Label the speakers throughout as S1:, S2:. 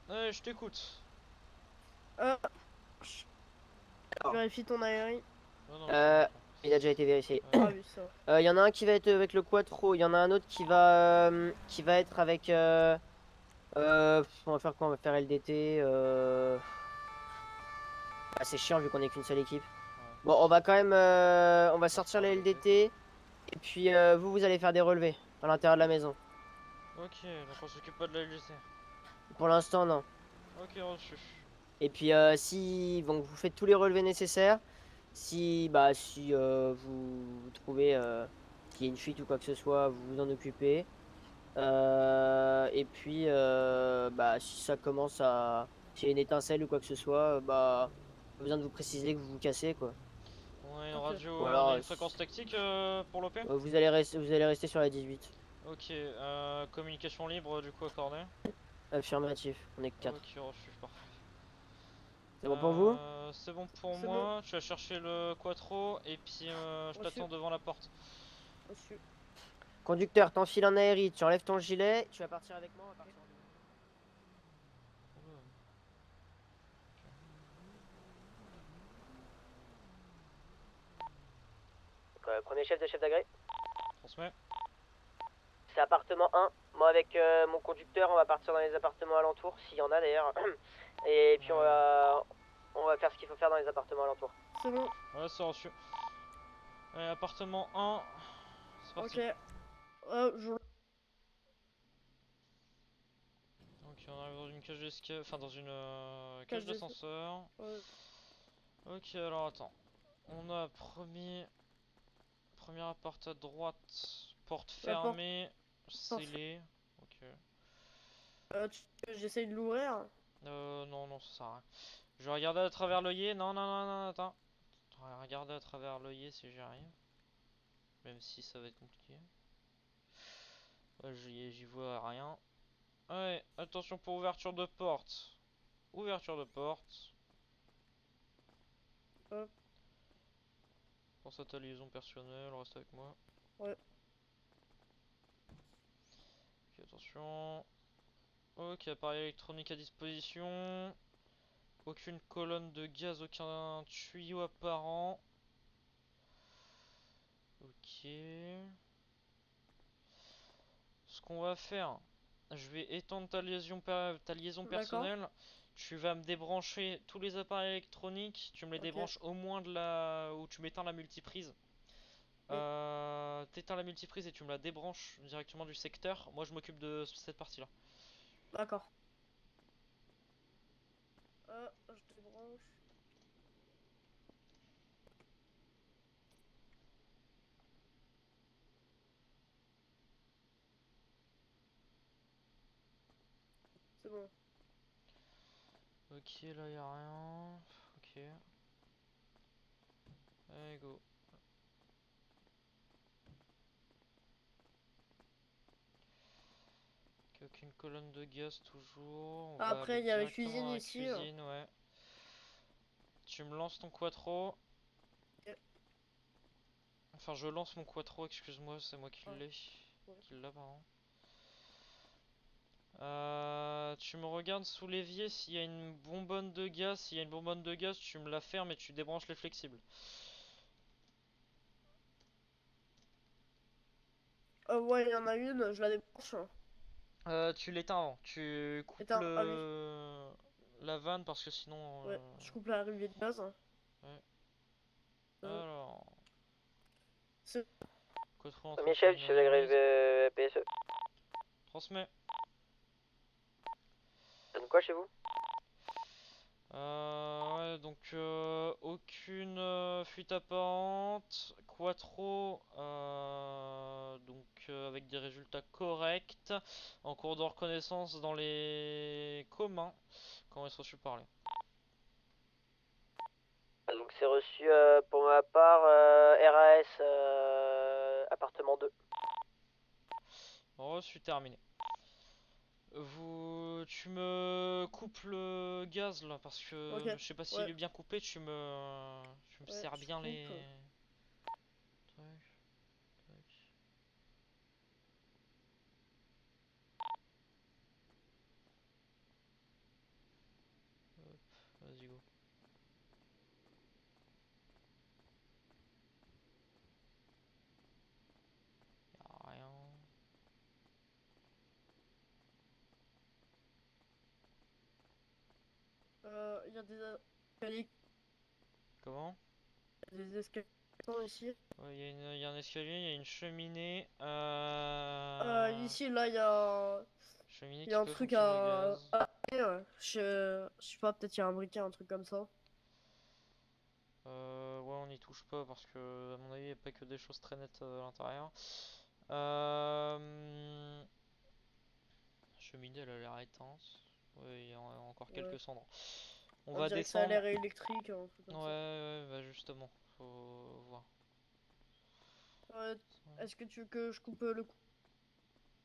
S1: Je t'écoute.
S2: Euh, je
S3: Alors,
S2: vérifie ton aérie.
S1: Non, non, c'est bon,
S3: euh,
S1: attends.
S3: il a déjà été vérifié.
S2: Ah oui, ça.
S3: Il y en a un qui va être avec le Quattro, il y en a un autre qui va être avec... on va faire quoi? On va faire LDT. Ah, c'est chiant vu qu'on est qu'une seule équipe.
S1: Ouais.
S3: Bon, on va quand même... on va sortir
S1: Partir
S3: les
S1: LDT, quoi.
S3: LDT. Et puis vous allez faire des relevés à l'intérieur de la maison.
S1: Ok, donc on s'occupe pas de la LGC.
S3: Pour l'instant, non.
S1: Ok, reçu.
S3: Et puis si donc vous faites tous les relevés nécessaires, si vous trouvez qu'il y a une fuite ou quoi que ce soit, vous vous en occupez. Et puis si ça commence à s'il y a une étincelle ou quoi que ce soit, pas besoin de vous préciser que vous vous cassez quoi.
S1: On a une
S2: Ok.
S1: radio,
S3: Ou
S1: on
S3: alors
S1: a une fréquence tactique pour l'OP.
S3: vous allez rester sur la 18.
S1: Ok, communication libre du coup accordée.
S3: Affirmatif, on est que
S1: Ok,
S3: 4.
S1: reçu, parfait.
S3: C'est bon pour vous?
S1: C'est bon pour
S2: C'est bon.
S1: moi, tu vas chercher le quattro et puis je
S2: Reçu.
S1: t'attends devant la porte.
S2: Reçu.
S3: Conducteur, t'enfiles un aéri, tu enlèves ton gilet, tu vas partir avec moi, on va partir en deux.
S1: Oula, ok.
S3: Premier chef de chef d'agré.
S1: Transmets.
S3: C'est appartement 1. Moi avec mon conducteur, on va partir dans les appartements alentours, s'il y en a d'ailleurs. Et puis on va faire ce qu'il faut faire dans les appartements alentours.
S2: C'est bon.
S1: Ouais, c'est reçu. Allez, appartement 1, c'est
S2: Ok.
S1: parti.
S2: Je...
S1: Donc on arrive dans une cage d'escalier, enfin dans une cage
S2: Cache des...
S1: d'ascenseur.
S2: Ouais.
S1: Ok, alors attends. On a premier appart à droite, porte
S2: La porte.
S1: fermée,
S2: Parfait.
S1: scellée. Ok.
S2: J'essaye de l'ouvrir.
S1: Non, non, ça sert à rien. Je vais regarder à travers l'œillet. Non, non, non, non, attends. Je vais regarder à travers l'œillet si j'y arrive. Même si ça va être compliqué. Ouais, j'y vois rien. Ouais, attention pour ouverture de porte. Ouverture de porte.
S2: Hop.
S1: Pense à ta liaison personnelle, reste avec moi.
S2: Ouais.
S1: Ok, attention. Ok, appareil électronique à disposition. Aucune colonne de gaz, aucun tuyau apparent. Ok. Ce qu'on va faire, je vais étendre ta liaison
S2: D'accord.
S1: personnelle. Tu vas me débrancher tous les appareils électroniques. Tu me les
S2: Ok.
S1: débranches au moins de la où tu m'éteins la multiprise.
S2: Oui.
S1: T'éteins la multiprise et tu me la débranches directement du secteur. Moi, je m'occupe de cette partie-là.
S2: D'accord. Je débranche. C'est bon.
S1: Ok, là y a rien. Ok. Allez, go. Ok, aucune colonne de gaz toujours. On va aller
S2: Après, il y a la
S1: directement
S2: cuisine
S1: dans la
S2: ici.
S1: cuisine, ouais. Tu me lances ton quattro.
S2: Ok.
S1: Enfin, je lance mon quattro, excuse-moi, c'est moi qui
S2: Ah,
S1: l'ai.
S2: ouais.
S1: Qui l'a, pardon. Tu me regardes sous l'évier s'il y a une bonbonne de gaz. S'il y a une bonbonne de gaz, tu me la fermes et tu débranches les flexibles.
S2: Ouais, il y en a une. Je la débranche.
S1: Tu l'éteins avant. Tu coupes
S2: Éteins. Ah oui.
S1: la vanne parce que sinon.
S2: Ouais. Je coupe la arrivée de gaz.
S1: Ouais.
S2: Euh,
S1: Alors.
S2: c'est...
S1: Quattro
S3: Premier chef
S1: entretien
S3: du
S1: de
S3: chef d'agré
S1: remise.
S3: PSE.
S1: Transmets.
S3: Ça donne quoi chez vous?
S1: Ouais, donc aucune fuite apparente. Quattro, avec des résultats corrects. En cours de reconnaissance dans les communs. Quand ils sont reçus parler.
S3: Donc c'est reçu pour ma part RAS appartement 2.
S1: Reçu terminé. Tu me coupes le gaz là parce
S2: Ok.
S1: que je sais pas s'il
S2: Ouais.
S1: est bien coupé. Tu me
S2: Ouais,
S1: sers
S2: je
S1: bien
S2: coupe.
S1: les trucs. Tac. Vas-y, go. Y'a rien.
S2: Il y a des escaliers,
S1: Comment?
S2: des escaliers ici.
S1: Ouais, y a un escalier, il y a une cheminée.
S2: Ici, là,
S1: Cheminée
S2: il y
S1: qui
S2: a un
S1: peut
S2: truc
S1: fonctionner au gaz.
S2: ouais. Je sais pas, peut-être il y a un briquet, un truc comme ça.
S1: Ouais, on n'y touche pas parce que, à mon avis, il n'y a pas que des choses très nettes à l'intérieur. Euh... Cheminée, elle a l'air éteinte. Ouais, il y a encore
S2: Ouais.
S1: quelques cendres. On
S2: On
S1: va
S2: dirait que ça a
S1: descendre.
S2: l'air électrique, un truc
S1: Ouais,
S2: comme ça.
S1: ouais, bah justement, faut voir.
S2: Euh, Est-ce que tu veux que je coupe le coup?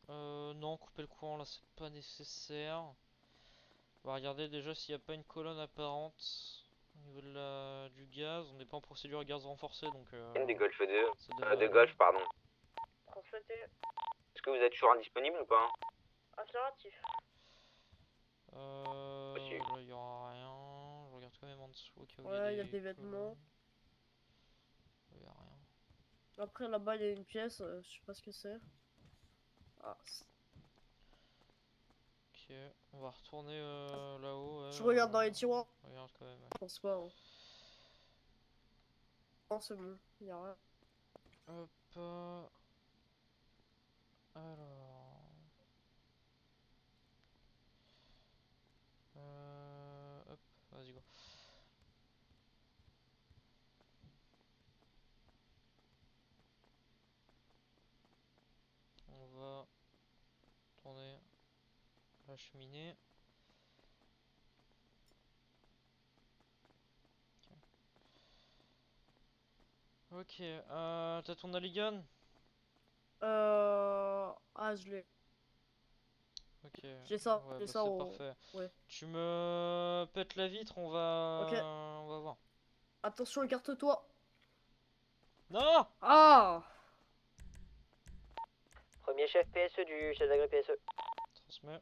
S1: Non, couper le courant là, c'est pas nécessaire. On va regarder déjà s'il n'y a pas une colonne apparente au niveau de du gaz. On n'est pas en procédure gaz renforcée donc
S4: Des Golf 2.
S1: ça devrait
S4: De
S1: aller.
S4: Golf, pardon.
S2: Transmettez.
S4: Est-ce que vous êtes toujours indisponible ou pas?
S2: Affirmatif.
S4: Reçu.
S1: Là il y aura rien. Je regarde quand même en dessous au cas où il y a
S2: Ouais, il y a
S1: des
S2: des vêtements.
S1: colonnes. Il y a rien.
S2: Après, là-bas, il y a une pièce, je sais pas ce que c'est. Ah,
S1: Ok, on va retourner là-haut. Ouais,
S2: je regarde dans les tiroirs.
S1: regarde quand même.
S2: Je pense pas. Hein. Non, c'est bon, il y a rien.
S1: Hop. Alors. Hop, vas-y go. On va tourner la cheminée. Ok, t'as ton Aligan?
S2: Ah, je l'ai.
S1: Ok,
S2: J'ai ça,
S1: ouais,
S2: j'ai
S1: bah
S2: ça
S1: c'est
S2: au.
S1: parfait.
S2: Ouais.
S1: Tu me pètes la vitre,
S2: Ok,
S1: on va voir.
S2: attention, écarte-toi.
S1: Non!
S2: Ah!
S3: Premier chef PSE du chef d'agré PSE.
S1: Transmets.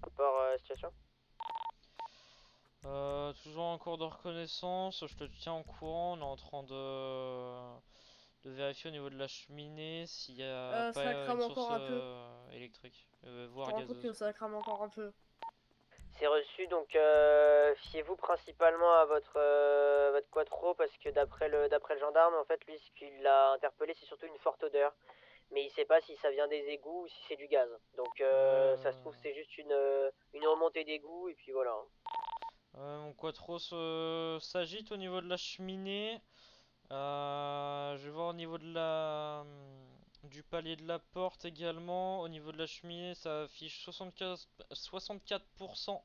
S3: Rapport situation.
S1: Toujours en cours de reconnaissance, je te tiens au courant, on est en train de vérifier au niveau de la cheminée s'il n'y a pas
S2: Ça
S1: une
S2: crame
S1: source
S2: encore un peu.
S1: électrique,
S2: Je te
S1: voire
S2: rends compte que
S1: gazeuse.
S2: ça crame encore un peu.
S3: C'est reçu, donc fiez-vous principalement à votre quattro parce que d'après le gendarme, en fait, lui, ce qui l'a interpellé, c'est surtout une forte odeur. Mais il sait pas si ça vient des égouts ou si c'est du gaz. Donc ça se trouve, c'est juste une remontée d'égout et puis voilà.
S1: Mon quattro s'agite au niveau de la cheminée. Je vais voir au niveau de du palier de la porte également. Au niveau de la cheminée, ça affiche 64%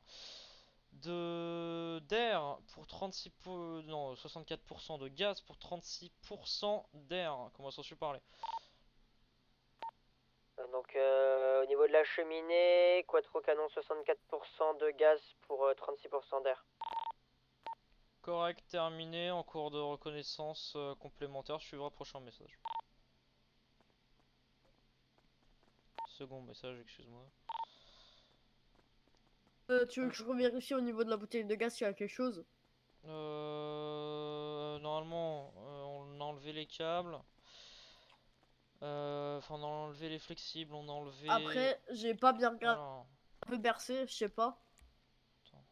S1: d'air pour 36 non 64% de gaz pour 36% d'air. Comment s'en suis parlé?
S3: Donc au niveau de la cheminée, quattro canon 64% de gaz pour 36% d'air.
S1: Correct, terminé. En cours de reconnaissance complémentaire, je suivrai prochain message. Second message, excuse-moi.
S2: Tu veux que je revérifie au niveau de la bouteille de gaz s'il y a quelque chose?
S1: Normalement, on a enlevé les câbles. Enfin, on a enlevé les flexibles, on a enlevé.
S2: Après, j'ai pas bien regardé,
S1: Alors,
S2: un peu bercé, je sais pas.
S1: attends.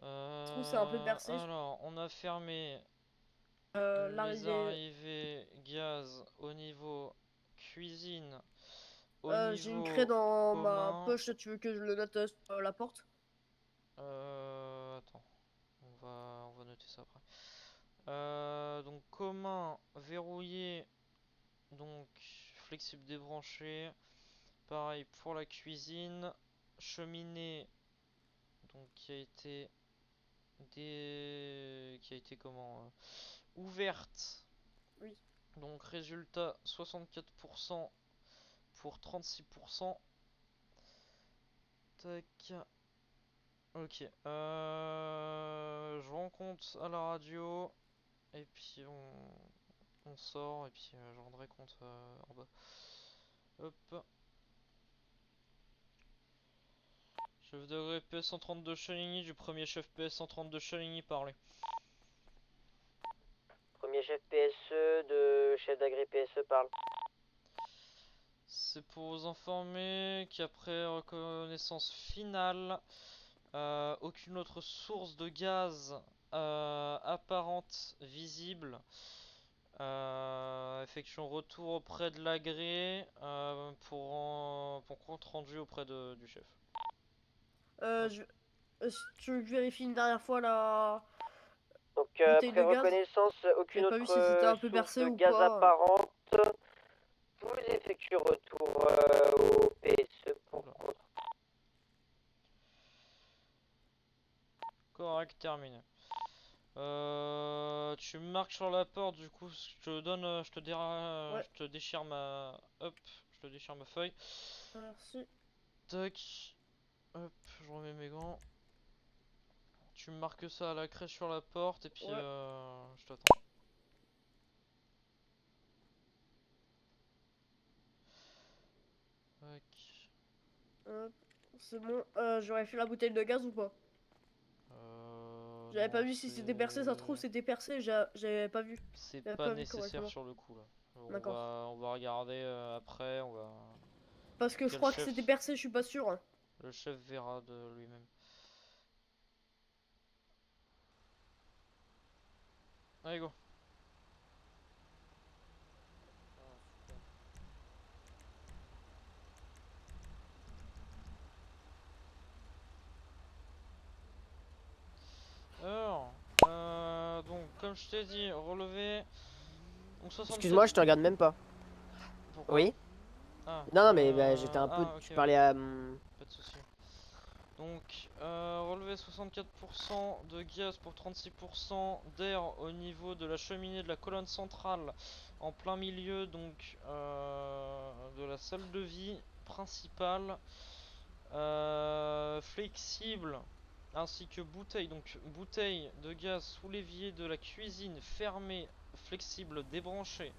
S2: Je trouve que c'est un peu bercé.
S1: Alors, on a fermé les
S2: L'arrivée.
S1: arrivées gaz au niveau cuisine, au
S2: J'ai une craie
S1: niveau
S2: dans ma
S1: commun.
S2: poche, tu veux que je le note sur la porte?
S1: Attends, on va noter ça après. Donc commun verrouillé, donc flexible débranché. Pareil pour la cuisine, cheminée, donc qui a été comment ouverte.
S2: Oui.
S1: Donc résultat 64% pour 36%. Tac. Ok. Je rends compte à la radio et puis on sort et puis je rendrai compte en bas. Hop. Chef degré PS132 Chaligny, du premier chef PS132 Chaligny parler.
S3: Premier chef PSE de chef d'agré PSE parle.
S1: C'est pour vous informer qu'après reconnaissance finale, aucune autre source de gaz apparente visible. Effectuons retour auprès de l'agré pour compte rendu auprès du chef.
S2: Tu veux que je vérifie une dernière fois la
S3: Donc
S2: bouteille
S3: après
S2: de gaz?
S3: reconnaissance, aucune
S2: J'ai pas vu
S3: autre
S2: si c'était un peu
S3: source
S2: percé
S3: de
S2: ou
S3: gaz
S2: pas.
S3: apparente. Vous effectuez retour au PSE pour
S1: Oula.
S3: contre.
S1: Correct, terminé. Tu marques sur la porte, du coup, je te donne,
S2: Ouais.
S1: je te déchire ma, hop, je te déchire ma feuille.
S2: Merci.
S1: Tac, hop, je remets mes gants. Tu marques ça à la craie sur la porte et puis
S2: Ouais.
S1: je t'attends. Tac.
S2: Hop, c'est bon. J'aurais fait la bouteille de gaz ou pas? J'avais pas
S1: Non,
S2: vu si c'était percé, ça se trouve c'était percé, j'avais pas vu.
S1: c'est
S2: J'avais
S1: pas
S2: pas vu
S1: nécessaire
S2: correctement.
S1: sur le coup là.
S2: D'accord.
S1: On va regarder après, on va.
S2: Parce que je
S1: Quel
S2: crois que
S1: chef?
S2: c'était percé, je suis pas sûr, hein.
S1: Le chef verra de lui-même. Allez go. Alors, donc comme je t'ai dit, relevé. Donc 67.
S3: Excuse-moi, je te regarde même pas.
S1: Pourquoi?
S3: Oui.
S1: Ah,
S3: Non, non, mais bah, j'étais un peu.
S1: ah, ok,
S3: Tu
S1: ok.
S3: parlais à.
S1: Pas de soucis. Donc, relevé 64% de gaz pour 36% d'air au niveau de la cheminée de la colonne centrale, en plein milieu donc de la salle de vie principale, flexible, ainsi que bouteille, donc bouteille de gaz sous l'évier de la cuisine fermée, flexible, débranchée.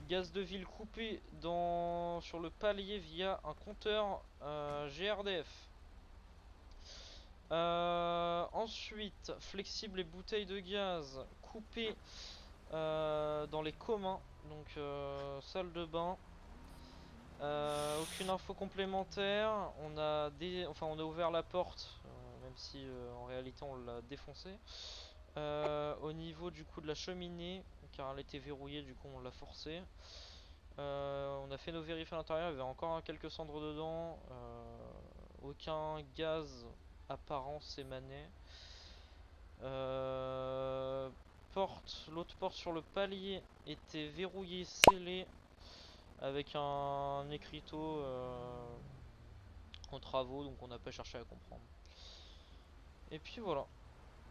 S1: Gaz de ville coupé sur le palier via un compteur GRDF. Ensuite, flexible et bouteilles de gaz coupées dans les communs, donc salle de bain. Aucune info complémentaire. On a ouvert la porte, même si en réalité on l'a défoncée. Au niveau du coup de la cheminée, car elle était verrouillée, du coup on l'a forcée. On a fait nos vérifiés à l'intérieur, il y avait encore quelques cendres dedans. Aucun gaz apparent s'émanait. L'autre porte sur le palier était verrouillée, scellée, avec un écriteau en travaux, donc on n'a pas cherché à comprendre. Et puis voilà,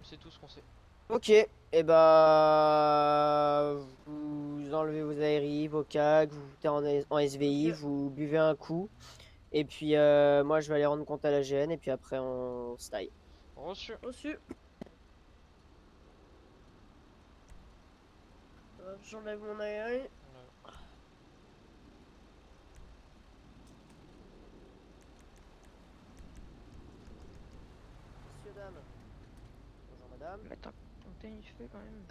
S1: c'est tout ce qu'on sait.
S3: Ok, et bah. Vous enlevez vos ARI, vos CAG, vous foutez en SVI,
S2: Ok.
S3: vous buvez un coup. Et puis moi je vais aller rendre compte à la GN et puis après on se taille.
S1: Reçu.
S2: Reçu. J'enlève mon aérien.
S3: Messieurs, dames. Bonjour madame.
S2: Attends, il fait quand même.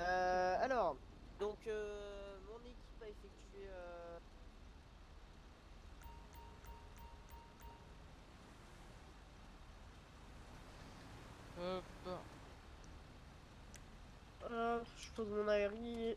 S3: Alors, donc mon équipe a effectué.
S1: Hop.
S2: Je pose mon aérien.